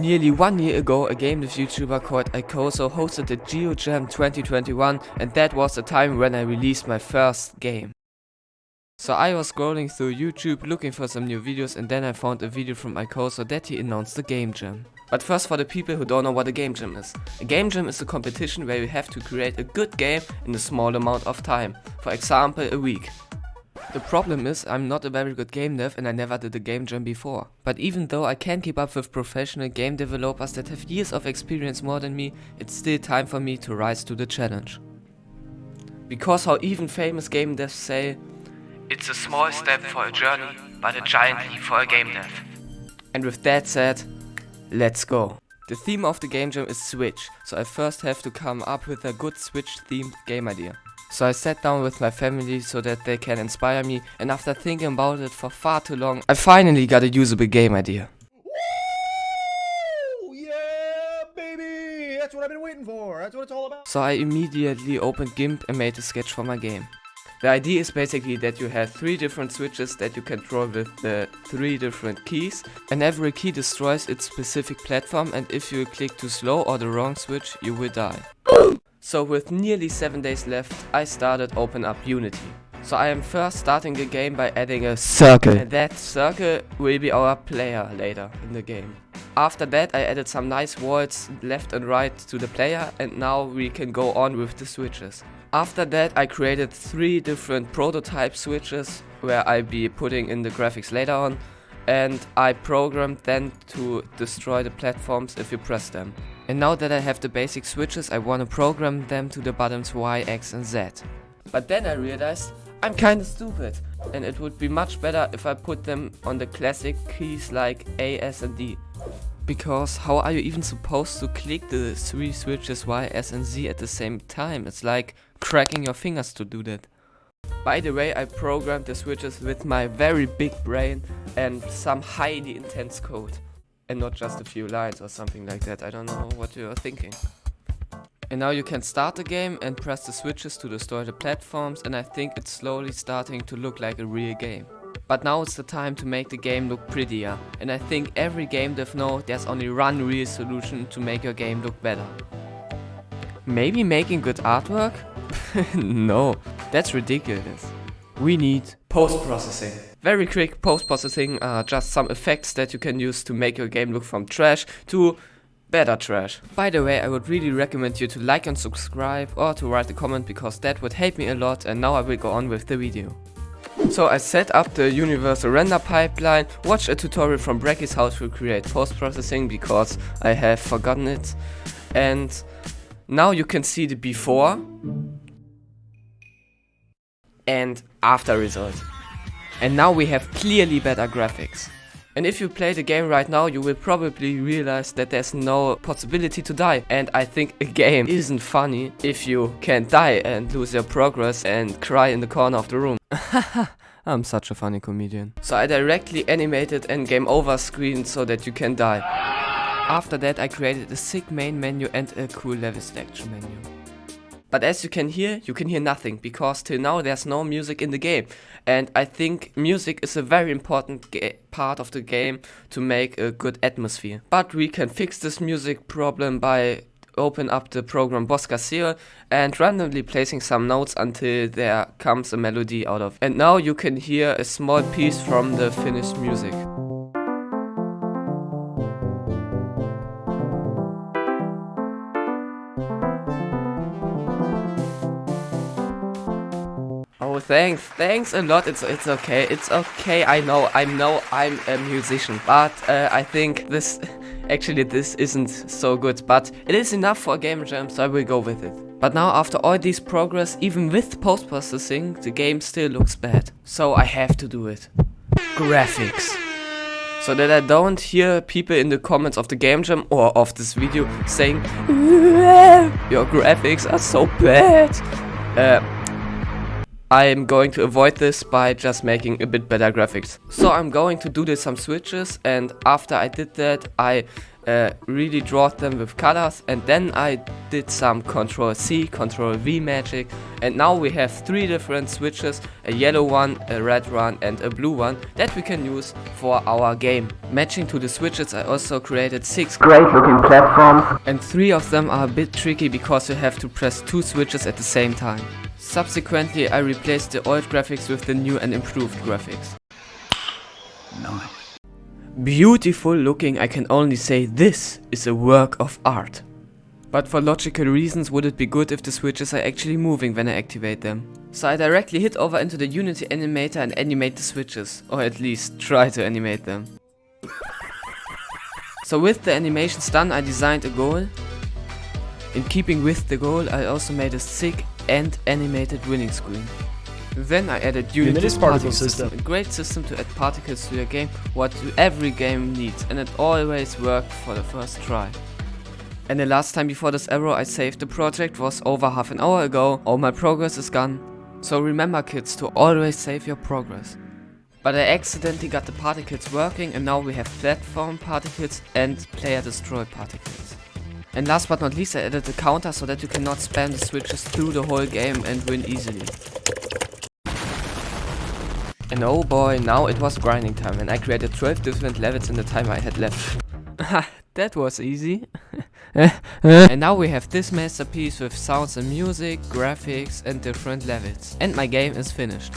Nearly 1 year ago, a game dev YouTuber called Icoso hosted the Geojam 2021, and that was the time when I released my first game. So I was scrolling through YouTube looking for some new videos, and then I found a video from Icoso that he announced the Game Jam. But first, for the people who don't know what a Game Jam is. A Game Jam is a competition where you have to create a good game in a small amount of time. For example, a week. The problem is, I'm not a very good game dev and I never did a Game Jam before. But even though I can keep up with professional game developers that have years of experience more than me, it's still time for me to rise to the challenge. Because how even famous game devs say, it's a small step for a journey, but a giant leap for a game dev. And with that said, let's go. The theme of the Game Jam is Switch, so I first have to come up with a good Switch themed game idea. So I sat down with my family so that they can inspire me, and after thinking about it for far too long, I finally got a usable game idea. Woo! Yeah, baby! That's what I've been waiting for. That's what it's all about. So I immediately opened GIMP and made a sketch for my game. The idea is basically that you have 3 different switches that you can draw with the 3 different keys, and every key destroys its specific platform, and if you click too slow or the wrong switch, you will die. So with nearly 7 days left, I started Open Up Unity. So I am first starting the game by adding a circle, and that circle will be our player later in the game. After that I added some nice walls left and right to the player, and now we can go on with the switches. After that I created 3 different prototype switches where I'll be putting in the graphics later on, and I programmed them to destroy the platforms if you press them. And now that I have the basic switches, I want to program them to the buttons Y, X and Z. But then I realized I'm kinda stupid, and it would be much better if I put them on the classic keys like A, S and D. Because how are you even supposed to click the 3 switches Y, S and Z at the same time? It's like cracking your fingers to do that. By the way, I programmed the switches with my very big brain and some highly intense code. And not just a few lines or something like that. I don't know what you're thinking. And now you can start the game and press the switches to destroy the platforms, and I think it's slowly starting to look like a real game. But now it's the time to make the game look prettier, and I think every game dev knows there's only one real solution to make your game look better. Maybe making good artwork? No, that's ridiculous. We need post-processing. Very quick post-processing are just some effects that you can use to make your game look from trash to better trash. By the way, I would really recommend you to like and subscribe or to write a comment, because that would help me a lot, and now I will go on with the video. So I set up the universal render pipeline, watched a tutorial from Brecky's how to create post-processing because I have forgotten it, and now you can see the before and after result. And now we have clearly better graphics. And if you play the game right now, you will probably realize that there's no possibility to die. And I think a game isn't funny if you can't die and lose your progress and cry in the corner of the room. I'm such a funny comedian. So I directly animated an game over screen so that you can die. After that I created a sick main menu and a cool level selection menu. But as you can hear nothing, because till now there's no music in the game. And I think music is a very important part of the game to make a good atmosphere. But we can fix this music problem by open up the program Boscaseo and randomly placing some notes until there comes a melody out of it. And now you can hear a small piece from the finished music. Oh, thanks a lot. It's okay. I know I'm a musician, but I think this isn't so good, but it is enough for a game jam, so I will go with it. But now after all this progress, even with post-processing, the game still looks bad. So I have to do it. Graphics. So that I don't hear people in the comments of the game jam or of this video saying, your graphics are so bad. I'm going to avoid this by just making a bit better graphics. So I'm going to do some switches, and after I did that I really drawed them with colors, and then I did some Ctrl-C, Ctrl-V magic, and now we have 3 different switches, a yellow one, a red one and a blue one that we can use for our game. Matching to the switches, I also created 6 great looking platforms, and 3 of them are a bit tricky because you have to press 2 switches at the same time. Subsequently, I replaced the old graphics with the new and improved graphics. Nice. Beautiful looking, I can only say this is a work of art. But for logical reasons, would it be good if the switches are actually moving when I activate them? So I directly hit over into the Unity animator and animate the switches, or at least try to animate them. So with the animations done, I designed a goal. In keeping with the goal, I also made a sick and animated winning screen. Then I added Unity's particle system, a great system to add particles to your game, what every game needs, and it always worked for the first try. And the last time before this error I saved the project was over half an hour ago. All my progress is gone. So remember kids to always save your progress. But I accidentally got the particles working, and now we have platform particles and player destroyed particles. And last but not least, I added a counter so that you cannot spam the switches through the whole game and win easily. And oh boy, now it was grinding time, and I created 12 different levels in the time I had left. That was easy. And now we have this masterpiece with sounds and music, graphics and different levels. And my game is finished.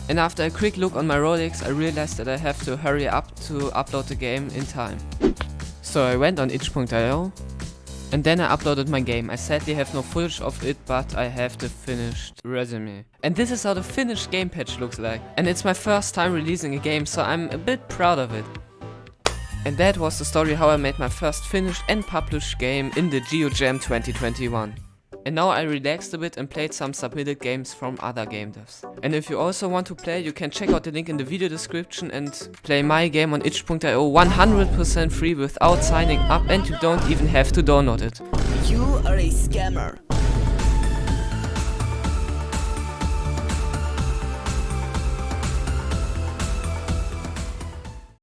And after a quick look on my Rolex, I realized that I have to hurry up to upload the game in time. So I went on itch.io. And then I uploaded my game. I sadly have no footage of it, but I have the finished resume. And this is how the finished game patch looks like. And it's my first time releasing a game, so I'm a bit proud of it. And that was the story how I made my first finished and published game in the Geojam 2021. And now I relaxed a bit and played some submitted games from other game devs. And if you also want to play, you can check out the link in the video description and play my game on itch.io 100% free without signing up, and you don't even have to download it. You are a scammer.